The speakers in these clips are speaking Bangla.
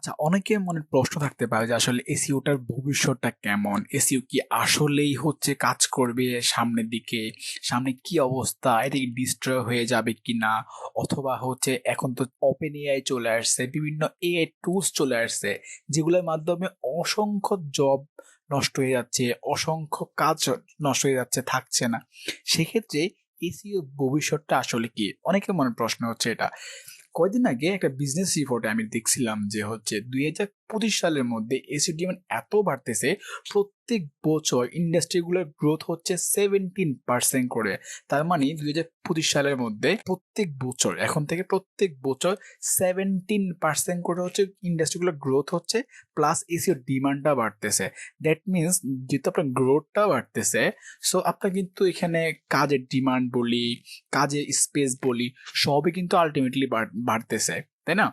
আচ্ছা, অনেকের মনে প্রশ্ন থাকতে পারে যে আসলে এসইওটার ভবিষ্যৎটা কেমন? এসইও কি আসলেই হচ্ছে কাজ করবে সামনের দিকে? সামনে কি অবস্থা? এটা কি ডিস্ট্রয় হয়ে যাবে কিনা? অথবা হচ্ছে এখন তো ওপেন এআই চলে আসছে, বিভিন্ন এআই টুলস চলে আসছে, যেগুলোর মাধ্যমে অসংখ্য জব নষ্ট হয়ে যাচ্ছে, অসংখ্য কাজ নষ্ট হয়ে যাচ্ছে, থাকছে না। সেক্ষেত্রে এসইও ভবিষ্যৎটা আসলে কি? অনেকের মনে প্রশ্ন হচ্ছে এটা। কয়দিন আগে একটা বিজনেস রিপোর্টে আমি দেখছিলাম যে হচ্ছে 2025 সালের মধ্যে এসিও ডিমান্ড এত বাড়তেছে, প্রত্যেক বছর ইন্ডাস্ট্রিগুলোর গ্রোথ হচ্ছে 17% করে। তার মানে 2025 সালের মধ্যে প্রত্যেক বছর, এখন থেকে প্রত্যেক বছর 17% করে হচ্ছে ইন্ডাস্ট্রিগুলোর গ্রোথ হচ্ছে, প্লাস এসিও ডিমান্ডটা বাড়তেছে। দ্যাট মিনস যেহেতু আপনার গ্রোথটা বাড়তেছে, সো আপনার কিন্তু এখানে কাজের ডিমান্ড বলি, কাজের স্পেস বলি, সবই কিন্তু আলটিমেটলি বাড়তেছে, তাই না?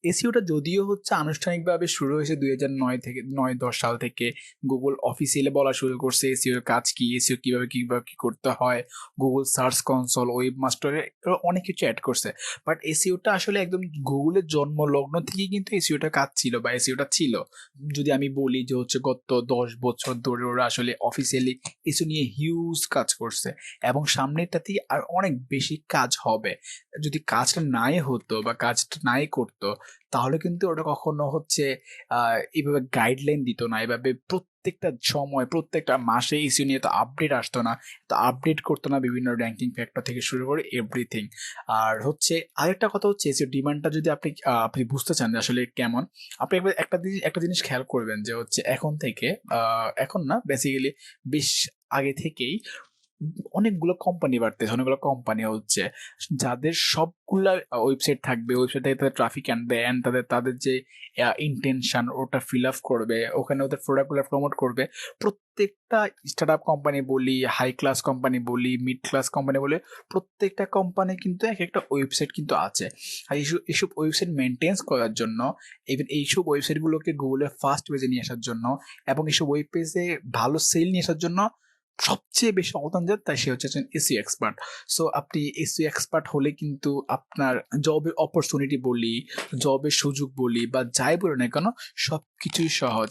এসইওটা যদিও হচ্ছে আনুষ্ঠানিকভাবে শুরু হয়েছে 2009 থেকে 10 সাল থেকে। গুগল অফিসিয়ালি বলা শুরু করছে এসইও এর কাজ কি, এসইও কিভাবে কি করতে হয়। গুগল সার্চ কনসোল, ওয়েব মাস্টারে অনেক কিছু অ্যাড করছে। বাট এসইওটা আসলে একদম গুগলের জন্মলগ্ন থেকেই কিন্তু এসইওটা কাজ ছিল বা এসইওটা ছিল। যদি আমি বলি যে হচ্ছে গত 10 বছর ধরে ওরা আসলে অফিসিয়ালি এসইও নিয়ে হিউজ কাজ করছে, এবং সামনেরটাতেই আর অনেক বেশি কাজ হবে। যদি কাজটা নাই হতো বা কাজটা নাই করতো, তাহলে কিন্তু ওটা কখনো হচ্ছে এইভাবে গাইডলাইন দিত না, এভাবে প্রত্যেকটা সময় প্রত্যেকটা মাসে ইস্যু নিয়ে তো আপডেট আসতো না, তো আপডেট করতো না বিভিন্ন র্যাঙ্কিং ফ্যাক্টর থেকে শুরু করে এভরিথিং। আর হচ্ছে আরেকটা কথা হচ্ছে এসিও ডিমান্ডটা যদি আপনি বুঝতে চান যে আসলে কেমন, আপনি একবার একটা জিনিস খেয়াল করবেন যে হচ্ছে এখন থেকে, এখন না বেসিক্যালি বেশ আগে থেকেই অনেকগুলো কোম্পানি বাড়তেছে, অনেকগুলো কোম্পানি হচ্ছে যাদের সবগুলা ওয়েবসাইট থাকবে, ওয়েবসাইট থেকে তাদের ট্রাফিক আনবে, অ্যান্ড তাদের তাদের যে ইন্টেনশন ওটা ফিল আপ করবে, ওখানে ওদের প্রোডাক্টগুলো প্রমোট করবে। প্রত্যেকটা স্টার্ট আপ কোম্পানি বলি, হাই ক্লাস কোম্পানি বলি, মিড ক্লাস কোম্পানি বলি, প্রত্যেকটা কোম্পানি কিন্তু এক একটা ওয়েবসাইট কিন্তু আছে। আর এইসব ওয়েবসাইট মেনটেন্স করার জন্য, ইভেন এইসব ওয়েবসাইটগুলোকে গুগলের ফার্স্ট পেজে নিয়ে আসার জন্য, এবং এইসব ওয়েব পেজে ভালো সেল নিয়ে আসার জন্য সবচেয়ে বেশি অবদান যার, তাই সে হচ্ছে একজন এসইও এক্সপার্ট। সো আপনি এসইও এক্সপার্ট হলে কিন্তু আপনার জবের অপরচুনিটি বলি, জবের সুযোগ বলি বা যাই বলি না কেন, সব কিছুই সহজ।